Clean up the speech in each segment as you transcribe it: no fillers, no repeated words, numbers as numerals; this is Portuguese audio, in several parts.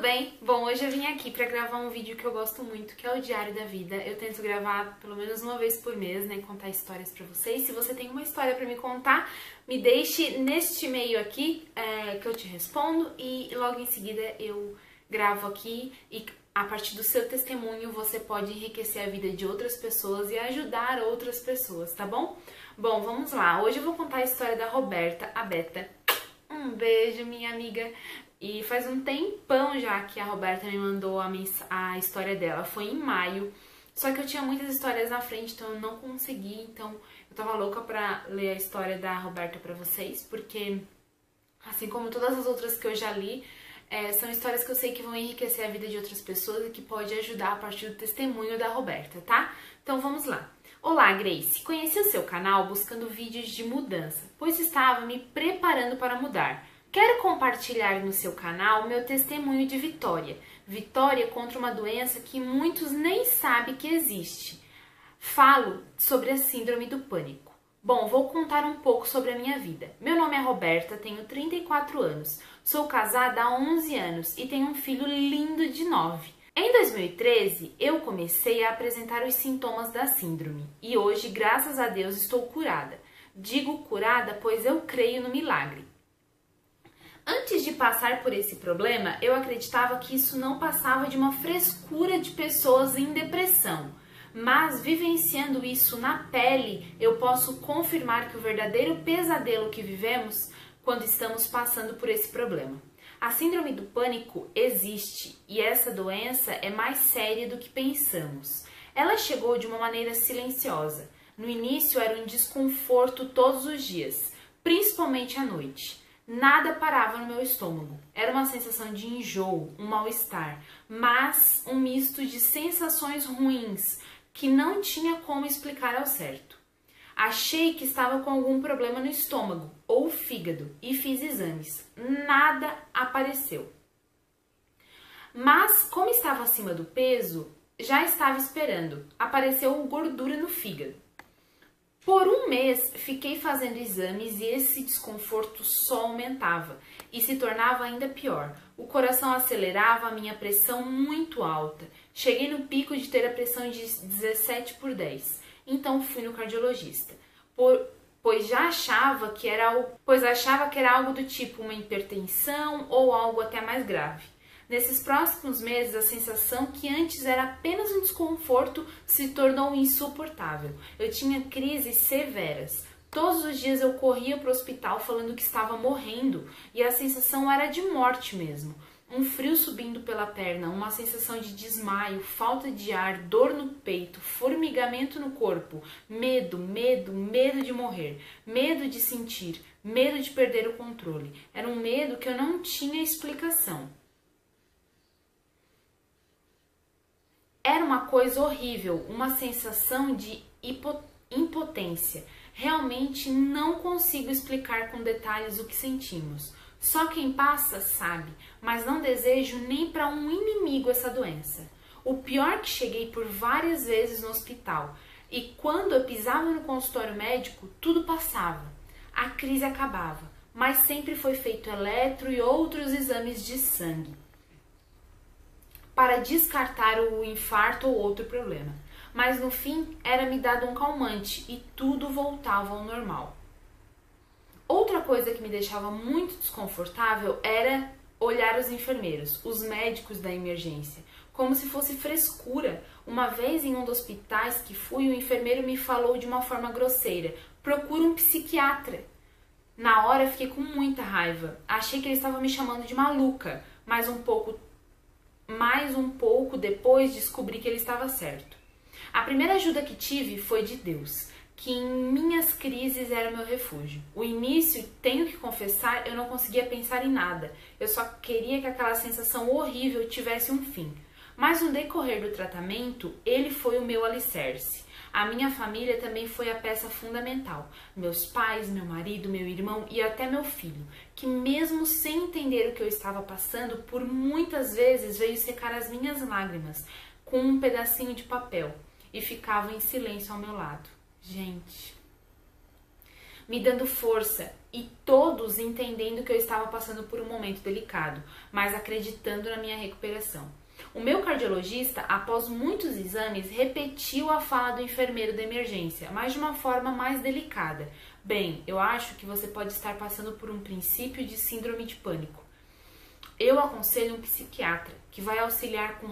bem? Bom, hoje eu vim aqui pra gravar um vídeo que eu gosto muito, que é o Diário da Vida. Eu tento gravar pelo menos uma vez por mês, né, contar histórias pra vocês. Se você tem uma história pra me contar, me deixe neste e-mail aqui, que eu te respondo, e logo em seguida eu gravo aqui e a partir do seu testemunho você pode enriquecer a vida de outras pessoas e ajudar outras pessoas, tá bom? Bom, vamos lá. Hoje eu vou contar a história da Roberta, a Beta. Um beijo, minha amiga. E faz um tempão já que a Roberta me mandou a história dela. Foi em maio. Só que eu tinha muitas histórias na frente, então eu não consegui. Então eu tava louca pra ler a história da Roberta pra vocês. Porque, assim como todas as outras que eu já li, são histórias que eu sei que vão enriquecer a vida de outras pessoas e que pode ajudar a partir do testemunho da Roberta, tá? Então vamos lá. Olá, Grace. Conheci o seu canal buscando vídeos de mudança, pois estava me preparando para mudar. Quero compartilhar no seu canal meu testemunho de vitória. Vitória contra uma doença que muitos nem sabem que existe. Falo sobre a síndrome do pânico. Bom, vou contar um pouco sobre a minha vida. Meu nome é Roberta, tenho 34 anos. Sou casada há 11 anos e tenho um filho lindo de 9. Em 2013, eu comecei a apresentar os sintomas da síndrome e hoje, graças a Deus, estou curada. Digo curada, pois eu creio no milagre. Antes de passar por esse problema, eu acreditava que isso não passava de uma frescura de pessoas em depressão. Mas, vivenciando isso na pele, eu posso confirmar que o verdadeiro pesadelo que vivemos quando estamos passando por esse problema. A síndrome do pânico existe e essa doença é mais séria do que pensamos. Ela chegou de uma maneira silenciosa. No início era um desconforto todos os dias, principalmente à noite. Nada parava no meu estômago. Era uma sensação de enjoo, um mal-estar, mas um misto de sensações ruins que não tinha como explicar ao certo. Achei que estava com algum problema no estômago ou fígado e fiz exames. Nada apareceu. Mas, como estava acima do peso, já estava esperando. Apareceu gordura no fígado. Por um mês, fiquei fazendo exames e esse desconforto só aumentava e se tornava ainda pior. O coração acelerava, a minha pressão muito alta. Cheguei no pico de ter a pressão de 17/10. Então fui no cardiologista, pois achava que era algo do tipo uma hipertensão ou algo até mais grave. Nesses próximos meses, a sensação que antes era apenas um desconforto se tornou insuportável. Eu tinha crises severas. Todos os dias eu corria para o hospital falando que estava morrendo e a sensação era de morte mesmo. Um frio subindo pela perna, uma sensação de desmaio, falta de ar, dor no peito, formigamento no corpo, medo de morrer, medo de sentir, medo de perder o controle. Era um medo que eu não tinha explicação. Era uma coisa horrível, uma sensação de impotência. Realmente não consigo explicar com detalhes o que sentimos. Só quem passa sabe, mas não desejo nem para um inimigo essa doença. O pior é que cheguei por várias vezes no hospital e quando eu pisava no consultório médico, tudo passava. A crise acabava, mas sempre foi feito eletro e outros exames de sangue para descartar o infarto ou outro problema. Mas no fim era me dado um calmante e tudo voltava ao normal. Outra coisa que me deixava muito desconfortável era olhar os enfermeiros, os médicos da emergência, como se fosse frescura. Uma vez em um dos hospitais que fui, o enfermeiro me falou de uma forma grosseira: procura um psiquiatra. Na hora fiquei com muita raiva, achei que ele estava me chamando de maluca, mas um pouco depois descobri que ele estava certo. A primeira ajuda que tive foi de Deus, que em minhas crises era meu refúgio. O início, tenho que confessar, eu não conseguia pensar em nada. Eu só queria que aquela sensação horrível tivesse um fim. Mas no decorrer do tratamento, ele foi o meu alicerce. A minha família também foi a peça fundamental. Meus pais, meu marido, meu irmão e até meu filho, que mesmo sem entender o que eu estava passando, por muitas vezes veio secar as minhas lágrimas com um pedacinho de papel e ficava em silêncio ao meu lado. Gente, me dando força e todos entendendo que eu estava passando por um momento delicado, mas acreditando na minha recuperação. O meu cardiologista, após muitos exames, repetiu a fala do enfermeiro da emergência, mas de uma forma mais delicada. Bem, eu acho que você pode estar passando por um princípio de síndrome de pânico. Eu aconselho um psiquiatra que vai auxiliar com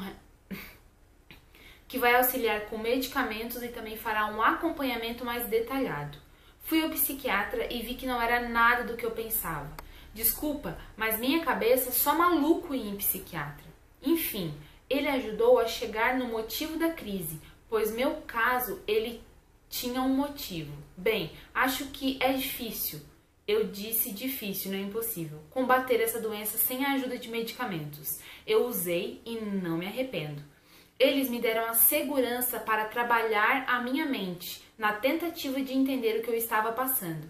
medicamentos e também fará um acompanhamento mais detalhado. Fui ao psiquiatra e vi que não era nada do que eu pensava. Desculpa, mas minha cabeça só maluco ia em psiquiatra. Enfim, ele ajudou a chegar no motivo da crise, pois meu caso, ele tinha um motivo. Bem, acho que é difícil. Eu disse difícil, não é impossível. Combater essa doença sem a ajuda de medicamentos. Eu usei e não me arrependo. Eles me deram a segurança para trabalhar a minha mente, na tentativa de entender o que eu estava passando.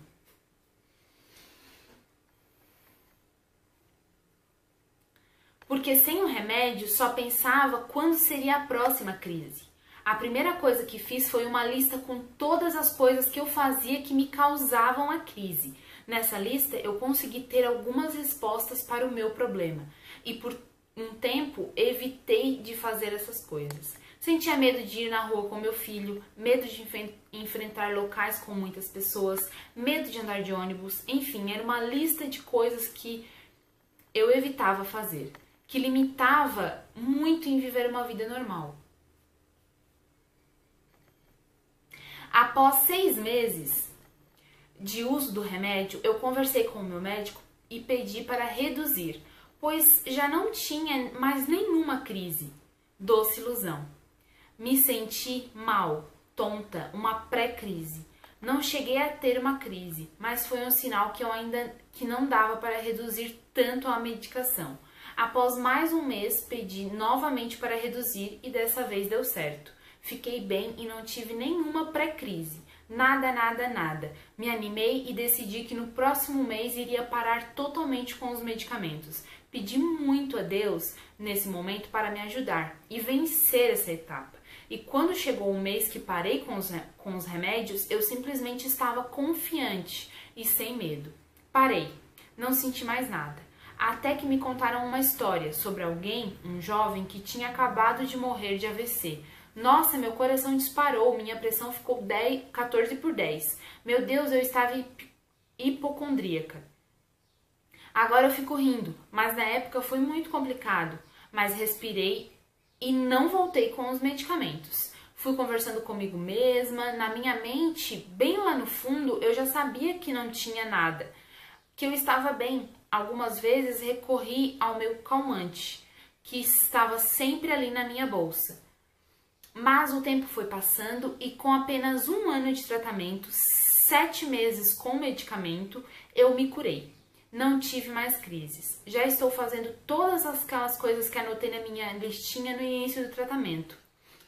Porque sem o remédio só pensava quando seria a próxima crise. A primeira coisa que fiz foi uma lista com todas as coisas que eu fazia que me causavam a crise. Nessa lista eu consegui ter algumas respostas para o meu problema e por um tempo evitei de fazer essas coisas. Sentia medo de ir na rua com meu filho, medo de enfrentar locais com muitas pessoas, medo de andar de ônibus, enfim, era uma lista de coisas que eu evitava fazer, que limitava muito em viver uma vida normal. Após 6 meses de uso do remédio, eu conversei com o meu médico e pedi para reduzir, pois já não tinha mais nenhuma crise. Doce ilusão. Me senti mal, tonta, uma pré-crise. Não cheguei a ter uma crise, mas foi um sinal que não dava para reduzir tanto a medicação. Após mais um mês, pedi novamente para reduzir e dessa vez deu certo. Fiquei bem e não tive nenhuma pré-crise. Nada, nada, nada. Me animei e decidi que no próximo mês iria parar totalmente com os medicamentos. Pedi muito a Deus nesse momento para me ajudar e vencer essa etapa. E quando chegou o mês que parei com os remédios, eu simplesmente estava confiante e sem medo. Parei, não senti mais nada. Até que me contaram uma história sobre alguém, um jovem, que tinha acabado de morrer de AVC. Nossa, meu coração disparou, minha pressão ficou 14/10. Meu Deus, eu estava hipocondríaca. Agora eu fico rindo, mas na época foi muito complicado. Mas respirei e não voltei com os medicamentos. Fui conversando comigo mesma, na minha mente, bem lá no fundo, eu já sabia que não tinha nada, que eu estava bem. Algumas vezes recorri ao meu calmante, que estava sempre ali na minha bolsa. Mas o tempo foi passando e com apenas 1 ano de tratamento, 7 meses com medicamento, eu me curei. Não tive mais crises. Já estou fazendo todas aquelas coisas que anotei na minha listinha no início do tratamento.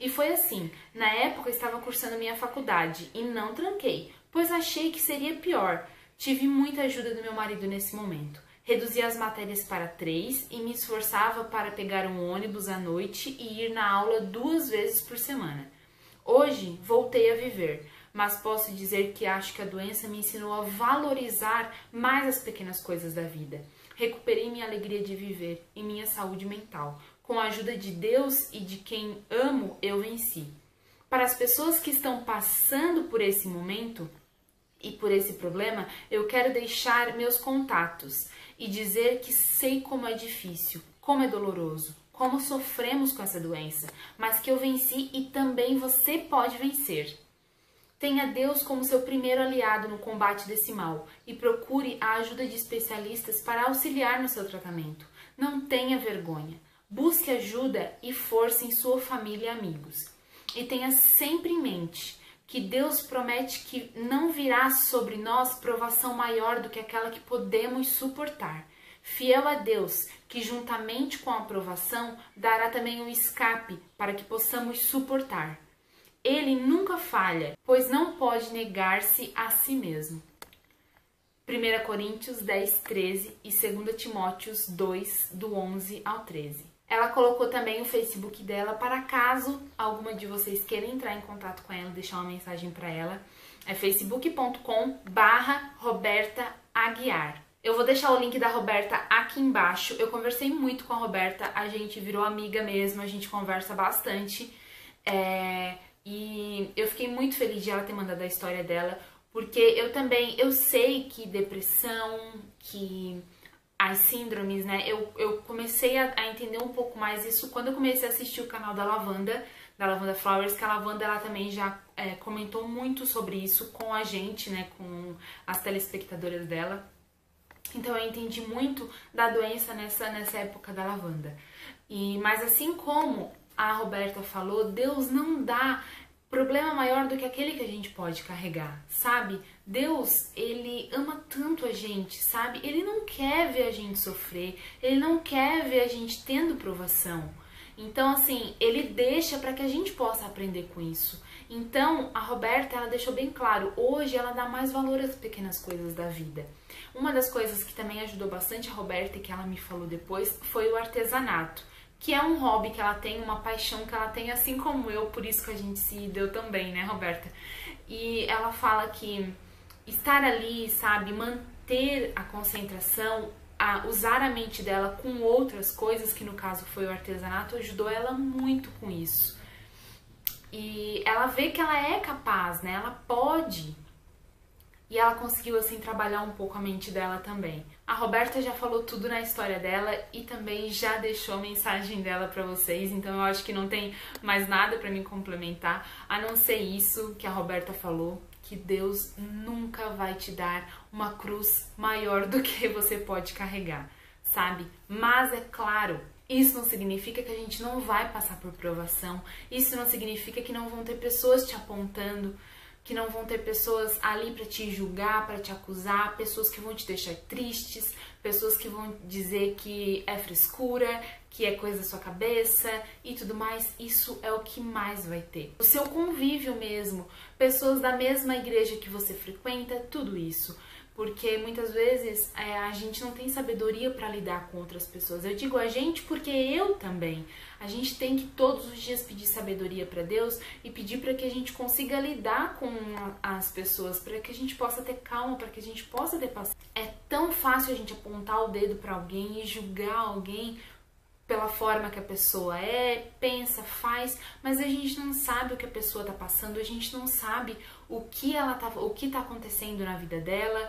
E foi assim, na época eu estava cursando minha faculdade e não tranquei, pois achei que seria pior. Tive muita ajuda do meu marido nesse momento. Reduzi as matérias para 3 e me esforçava para pegar um ônibus à noite e ir na aula 2 vezes por semana. Hoje voltei a viver, mas posso dizer que acho que a doença me ensinou a valorizar mais as pequenas coisas da vida. Recuperei minha alegria de viver e minha saúde mental. Com a ajuda de Deus e de quem amo, eu venci. Para as pessoas que estão passando por esse momento e por esse problema, eu quero deixar meus contatos e dizer que sei como é difícil, como é doloroso, como sofremos com essa doença, mas que eu venci e também você pode vencer. Tenha Deus como seu primeiro aliado no combate desse mal e procure a ajuda de especialistas para auxiliar no seu tratamento. Não tenha vergonha. Busque ajuda e força em sua família e amigos. E tenha sempre em mente que Deus promete que não virá sobre nós provação maior do que aquela que podemos suportar. Fiel a Deus, que juntamente com a provação dará também um escape para que possamos suportar. Ele nunca falha, pois não pode negar-se a si mesmo. 1 Coríntios 10:13 e 2 Timóteos 2, do 11 ao 13. Ela colocou também o Facebook dela para caso alguma de vocês queira entrar em contato com ela, deixar uma mensagem para ela. É facebook.com/Roberta Aguiar. Eu vou deixar o link da Roberta aqui embaixo. Eu conversei muito com a Roberta, a gente virou amiga mesmo, a gente conversa bastante. E eu fiquei muito feliz de ela ter mandado a história dela, porque eu sei que depressão, que as síndromes, né, eu comecei a entender um pouco mais isso quando eu comecei a assistir o canal da Lavanda Flowers, que a Lavanda ela também já comentou muito sobre isso com a gente, né, com as telespectadoras dela. Então eu entendi muito da doença nessa época da lavanda. Mas assim como a Roberta falou, Deus não dá problema maior do que aquele que a gente pode carregar, sabe? Deus, ele ama tanto a gente, sabe? Ele não quer ver a gente sofrer, ele não quer ver a gente tendo provação. Então, assim, ele deixa para que a gente possa aprender com isso. Então, a Roberta, ela deixou bem claro, hoje ela dá mais valor às pequenas coisas da vida. Uma das coisas que também ajudou bastante a Roberta e que ela me falou depois foi o artesanato, que é um hobby que ela tem, uma paixão que ela tem, assim como eu, por isso que a gente se deu também, né, Roberta? E ela fala que estar ali, sabe, manter a concentração, usar a mente dela com outras coisas, que no caso foi o artesanato, ajudou ela muito com isso. E ela vê que ela é capaz, né? Ela pode. E ela conseguiu, assim, trabalhar um pouco a mente dela também. A Roberta já falou tudo na história dela e também já deixou a mensagem dela pra vocês, então eu acho que não tem mais nada pra me complementar, a não ser isso que a Roberta falou, que Deus nunca vai te dar uma cruz maior do que você pode carregar, sabe? Mas é claro, isso não significa que a gente não vai passar por provação, isso não significa que não vão ter pessoas te apontando, que não vão ter pessoas ali para te julgar, para te acusar, pessoas que vão te deixar tristes, pessoas que vão dizer que é frescura, que é coisa da sua cabeça e tudo mais. Isso é o que mais vai ter. O seu convívio mesmo, pessoas da mesma igreja que você frequenta, tudo isso. Porque muitas vezes a gente não tem sabedoria para lidar com outras pessoas. Eu digo a gente porque eu também. A gente tem que todos os dias pedir sabedoria para Deus e pedir para que a gente consiga lidar com as pessoas, para que a gente possa ter calma, para que a gente possa ter paciência. É tão fácil a gente apontar o dedo para alguém e julgar alguém pela forma que a pessoa pensa, faz, mas a gente não sabe o que a pessoa tá passando, a gente não sabe o que tá acontecendo na vida dela,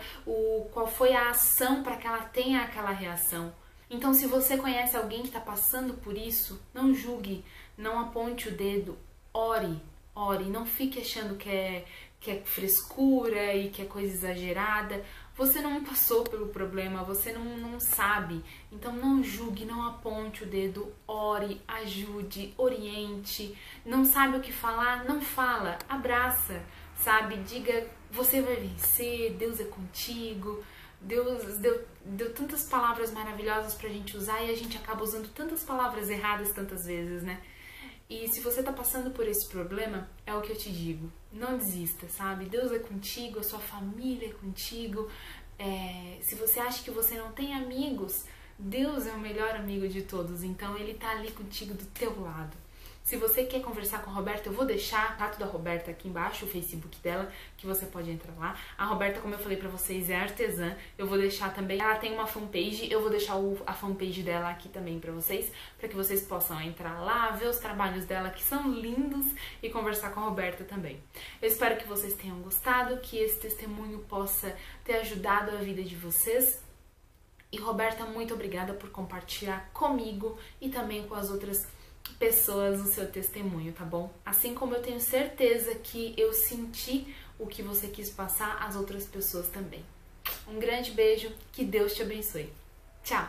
qual foi a ação para que ela tenha aquela reação. Então, se você conhece alguém que tá passando por isso, não julgue, não aponte o dedo, ore, não fique achando que é frescura e que é coisa exagerada. Você não passou pelo problema, você não sabe. Então não julgue, não aponte o dedo, ore, ajude, oriente. Não sabe o que falar? Não fala, abraça, sabe? Diga, você vai vencer, Deus é contigo. Deus deu tantas palavras maravilhosas pra gente usar e a gente acaba usando tantas palavras erradas tantas vezes, né? E se você tá passando por esse problema, é o que eu te digo, não desista, sabe? Deus é contigo, a sua família é contigo. Se você acha que você não tem amigos, Deus é o melhor amigo de todos, então Ele tá ali contigo do teu lado. Se você quer conversar com a Roberta, eu vou deixar o contato da Roberta aqui embaixo, o Facebook dela, que você pode entrar lá. A Roberta, como eu falei pra vocês, é artesã. Eu vou deixar também, ela tem uma fanpage, eu vou deixar a fanpage dela aqui também pra vocês, pra que vocês possam entrar lá, ver os trabalhos dela, que são lindos, e conversar com a Roberta também. Eu espero que vocês tenham gostado, que esse testemunho possa ter ajudado a vida de vocês. E Roberta, muito obrigada por compartilhar comigo e também com as outras pessoas o seu testemunho, tá bom? Assim como eu tenho certeza que eu senti o que você quis passar, as outras pessoas também. Um grande beijo, que Deus te abençoe. Tchau!